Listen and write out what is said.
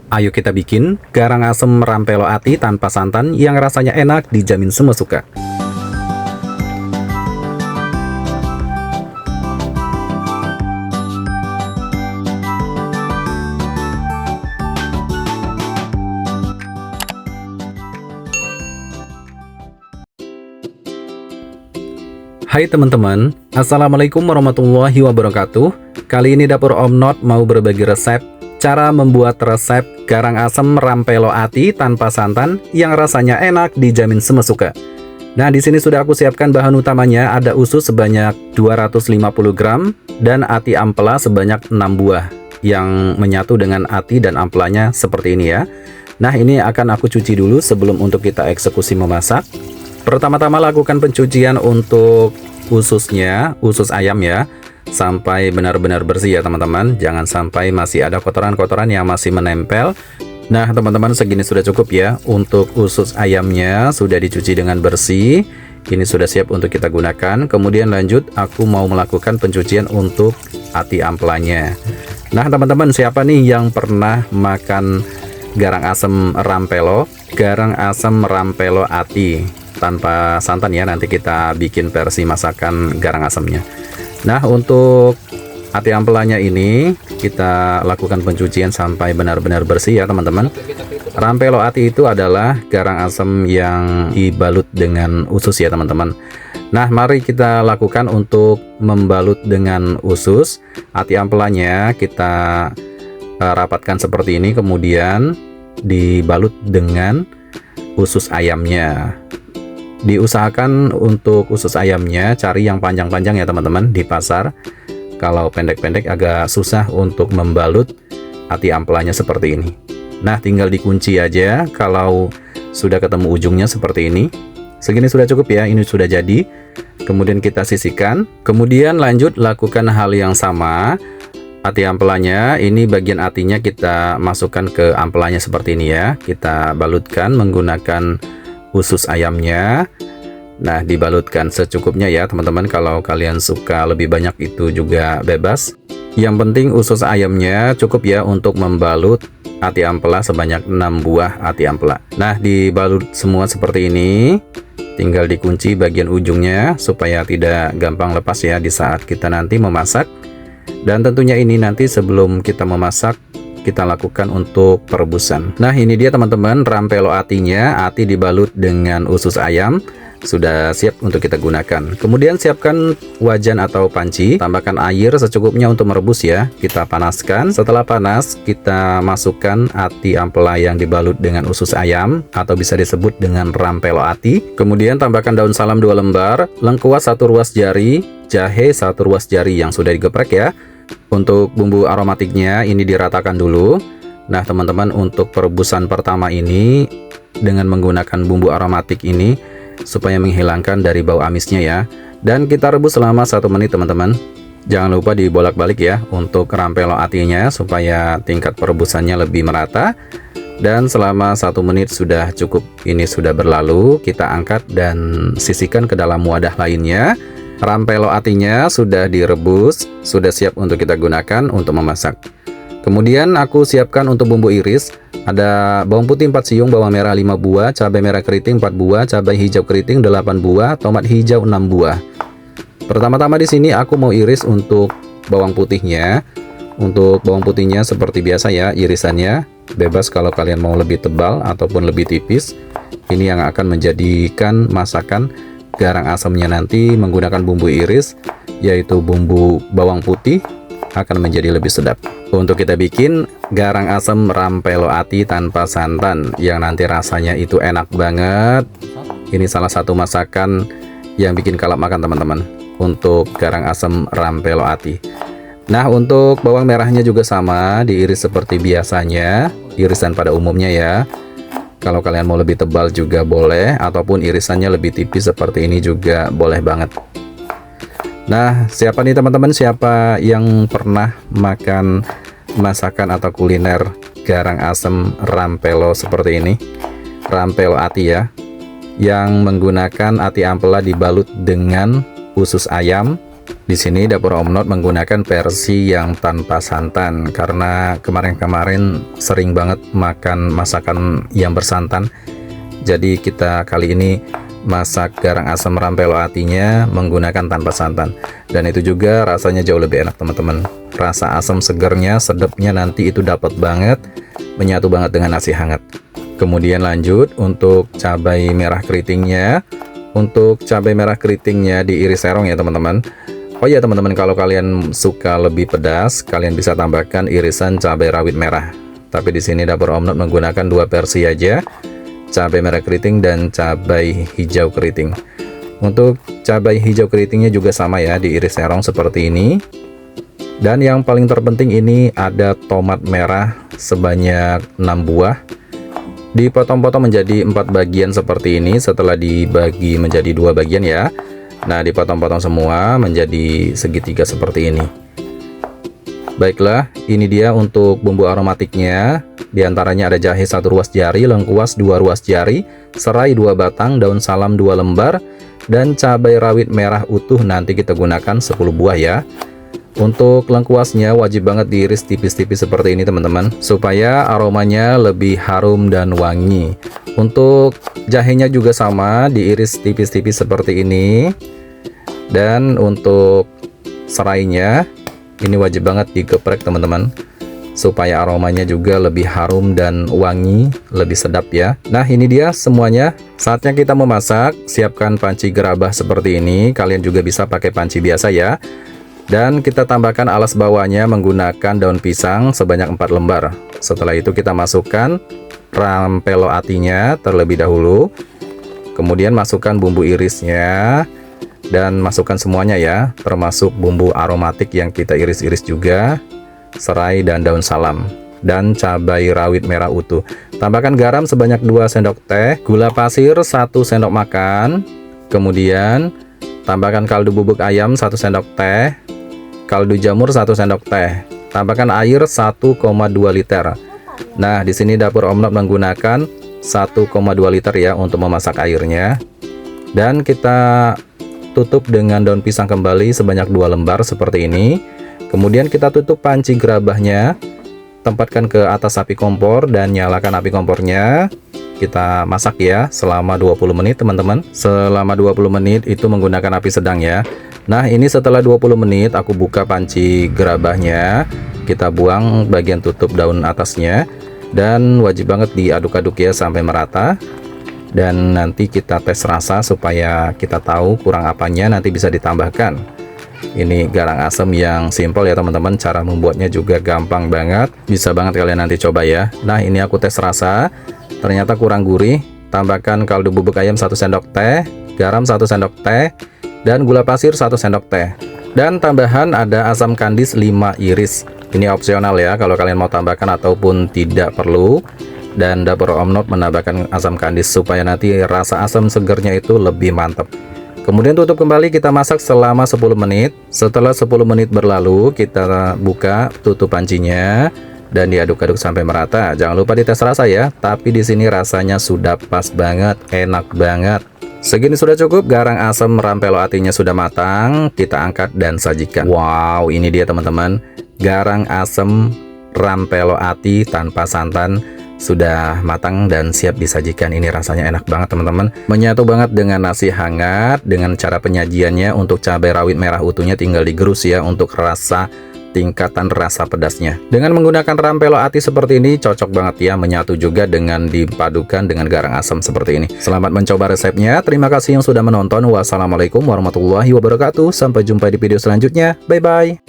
Ayo kita bikin garang asem rampelo ati tanpa santan yang rasanya enak dijamin semua suka. Hai teman-teman, Assalamualaikum warahmatullahi wabarakatuh. Kali ini dapur Om Not mau berbagi resep cara membuat resep garang asem rampelo ati tanpa santan yang rasanya enak dijamin semua suka. Nah, di sini sudah aku siapkan bahan utamanya, ada usus sebanyak 250 gram dan ati ampela sebanyak 6 buah yang menyatu dengan ati dan ampelanya seperti ini ya. Nah, ini akan aku cuci dulu sebelum untuk kita eksekusi memasak. Pertama-tama lakukan pencucian untuk ususnya, usus ayam ya, sampai benar-benar bersih ya teman-teman. Jangan sampai masih ada kotoran-kotoran yang masih menempel. Nah teman-teman, segini sudah cukup ya. Untuk usus ayamnya sudah dicuci dengan bersih. Ini sudah siap untuk kita gunakan. Kemudian lanjut aku mau melakukan pencucian untuk ati ampelanya. Nah teman-teman, siapa nih yang pernah makan garang asem rampelo? Garang asem rampelo ati tanpa santan ya, nanti kita bikin versi masakan garang asemnya. Nah, untuk ati ampelanya ini kita lakukan pencucian sampai benar-benar bersih ya teman-teman. Rampelo ati itu adalah garang asem yang dibalut dengan usus ya teman-teman. Nah, mari kita lakukan untuk membalut dengan usus. Ati ampelanya kita rapatkan seperti ini, kemudian dibalut dengan usus ayamnya. Diusahakan untuk usus ayamnya cari yang panjang-panjang ya teman-teman di pasar. Kalau pendek-pendek agak susah untuk membalut ati ampelanya seperti ini. Nah, tinggal dikunci aja kalau sudah ketemu ujungnya seperti ini. Segini sudah cukup ya, ini sudah jadi. Kemudian kita sisihkan. Kemudian lanjut lakukan hal yang sama. Ati ampelanya ini bagian atinya kita masukkan ke ampelanya seperti ini ya. Kita balutkan menggunakan usus ayamnya. Nah, dibalutkan secukupnya ya teman-teman. Kalau kalian suka lebih banyak itu juga bebas. Yang penting usus ayamnya cukup ya untuk membalut ati ampela sebanyak 6 buah ati ampela. Nah, dibalut semua seperti ini. Tinggal dikunci bagian ujungnya supaya tidak gampang lepas ya di saat kita nanti memasak. Dan tentunya ini nanti sebelum kita memasak kita lakukan untuk perebusan. Nah, ini dia teman-teman rampelo atinya. Ati dibalut dengan usus ayam, sudah siap untuk kita gunakan. Kemudian siapkan wajan atau panci, tambahkan air secukupnya untuk merebus ya. Kita panaskan. Setelah panas, kita masukkan ati ampela yang dibalut dengan usus ayam atau bisa disebut dengan rampelo ati. Kemudian tambahkan daun salam 2 lembar, lengkuas 1 ruas jari, jahe 1 ruas jari yang sudah digeprek ya. Untuk bumbu aromatiknya ini diratakan dulu. Nah teman-teman, untuk perebusan pertama ini dengan menggunakan bumbu aromatik ini supaya menghilangkan dari bau amisnya ya. Dan kita rebus selama 1 menit teman-teman. Jangan lupa dibolak-balik ya untuk rampelo atinya supaya tingkat perebusannya lebih merata. Dan selama 1 menit sudah cukup. Ini sudah berlalu, kita angkat dan sisihkan ke dalam wadah lainnya. Rampelo atinya sudah direbus, sudah siap untuk kita gunakan untuk memasak. Kemudian aku siapkan untuk bumbu iris. Ada bawang putih 4 siung, bawang merah 5 buah, cabai merah keriting 4 buah, cabai hijau keriting 8 buah, tomat hijau 6 buah. Pertama-tama di sini aku mau iris untuk bawang putihnya. Untuk bawang putihnya seperti biasa ya, irisannya bebas kalau kalian mau lebih tebal ataupun lebih tipis. Ini yang akan menjadikan masakan garang asemnya nanti menggunakan bumbu iris, yaitu bumbu bawang putih, akan menjadi lebih sedap. Untuk kita bikin garang asem rampelo ati tanpa santan yang nanti rasanya itu enak banget. Ini salah satu masakan yang bikin kalap makan teman-teman untuk garang asem rampelo ati. Nah, untuk bawang merahnya juga sama, diiris seperti biasanya, irisan pada umumnya ya. Kalau kalian mau lebih tebal juga boleh, ataupun irisannya lebih tipis seperti ini juga boleh banget. Nah, siapa nih teman-teman, siapa yang pernah makan masakan atau kuliner garang asem rampelo seperti ini? Rampelo ati ya, yang menggunakan ati ampela dibalut dengan usus ayam Di sini dapur Om Not menggunakan versi yang tanpa santan karena kemarin-kemarin sering banget makan masakan yang bersantan. Jadi kita kali ini masak garang asam rampelo atinya menggunakan tanpa santan. Dan itu juga rasanya jauh lebih enak teman-teman. Rasa asam segernya, sedapnya nanti itu dapat banget, menyatu banget dengan nasi hangat. Kemudian lanjut untuk cabai merah keritingnya. Untuk cabai merah keritingnya diiris serong ya teman-teman. Oh ya teman-teman, kalau kalian suka lebih pedas, kalian bisa tambahkan irisan cabai rawit merah. Tapi di sini dapur Om Not menggunakan dua versi aja, cabai merah keriting dan cabai hijau keriting. Untuk cabai hijau keritingnya juga sama ya, diiris serong seperti ini. Dan yang paling terpenting ini ada tomat merah sebanyak 6 buah. Dipotong-potong menjadi 4 bagian seperti ini setelah dibagi menjadi 2 bagian ya. Nah, dipotong-potong semua menjadi segitiga seperti ini. Baiklah, ini dia untuk bumbu aromatiknya. Di antaranya ada jahe 1 ruas jari, lengkuas 2 ruas jari, serai 2 batang, daun salam 2 lembar, dan cabai rawit merah utuh nanti kita gunakan 10 buah ya. Untuk lengkuasnya wajib banget diiris tipis-tipis seperti ini teman-teman, supaya aromanya lebih harum dan wangi. Untuk jahenya juga sama, diiris tipis-tipis seperti ini. Dan untuk serainya ini wajib banget digeprek teman-teman, supaya aromanya juga lebih harum dan wangi, lebih sedap ya. Nah ini dia semuanya. Saatnya kita memasak. Siapkan panci gerabah seperti ini. Kalian juga bisa pakai panci biasa ya. Dan kita tambahkan alas bawahnya menggunakan daun pisang sebanyak 4 lembar. Setelah itu kita masukkan rampelo atinya terlebih dahulu. Kemudian masukkan bumbu irisnya. Dan masukkan semuanya ya, termasuk bumbu aromatik yang kita iris-iris juga, serai dan daun salam, dan cabai rawit merah utuh. Tambahkan garam sebanyak 2 sendok teh, gula pasir 1 sendok makan. Kemudian tambahkan kaldu bubuk ayam 1 sendok teh, kaldu jamur 1 sendok teh. Tambahkan air 1,2 liter. Nah, di sini dapur Om Not menggunakan 1,2 liter ya untuk memasak airnya. Dan kita tutup dengan daun pisang kembali sebanyak 2 lembar seperti ini. Kemudian kita tutup panci gerabahnya, tempatkan ke atas api kompor dan nyalakan api kompornya. Kita masak ya selama 20 menit teman-teman. Selama 20 menit itu menggunakan api sedang ya. Nah ini setelah 20 menit aku buka panci gerabahnya. Kita buang bagian tutup daun atasnya. Dan wajib banget diaduk-aduk ya sampai merata. Dan nanti kita tes rasa supaya kita tahu kurang apanya, nanti bisa ditambahkan. Ini garang asam yang simple ya teman-teman, cara membuatnya juga gampang banget, bisa banget kalian nanti coba ya. Nah ini aku tes rasa, ternyata kurang gurih. Tambahkan kaldu bubuk ayam 1 sendok teh, garam 1 sendok teh, dan gula pasir 1 sendok teh. Dan tambahan ada asam kandis 5 iris. Ini opsional ya, kalau kalian mau tambahkan ataupun tidak perlu. Dan dapur Om Not menambahkan asam kandis supaya nanti rasa asam segernya itu lebih mantap. Kemudian tutup kembali, kita masak selama 10 menit. Setelah 10 menit berlalu, kita buka tutup pancinya dan diaduk-aduk sampai merata. Jangan lupa dites rasa ya. Tapi di sini rasanya sudah pas banget, enak banget. Segini sudah cukup, garang asam rampelo atinya sudah matang. Kita angkat dan sajikan. Wow, ini dia teman-teman, garang asam rampelo ati tanpa santan sudah matang dan siap disajikan. Ini rasanya enak banget teman-teman, menyatu banget dengan nasi hangat. Dengan cara penyajiannya, untuk cabai rawit merah utuhnya tinggal digerus ya untuk tingkatan rasa pedasnya. Dengan menggunakan rampelo ati seperti ini cocok banget ya, menyatu juga dengan dipadukan dengan garang asam seperti ini. Selamat mencoba resepnya. Terima kasih yang sudah menonton. Wassalamualaikum warahmatullahi wabarakatuh. Sampai jumpa di video selanjutnya. Bye bye.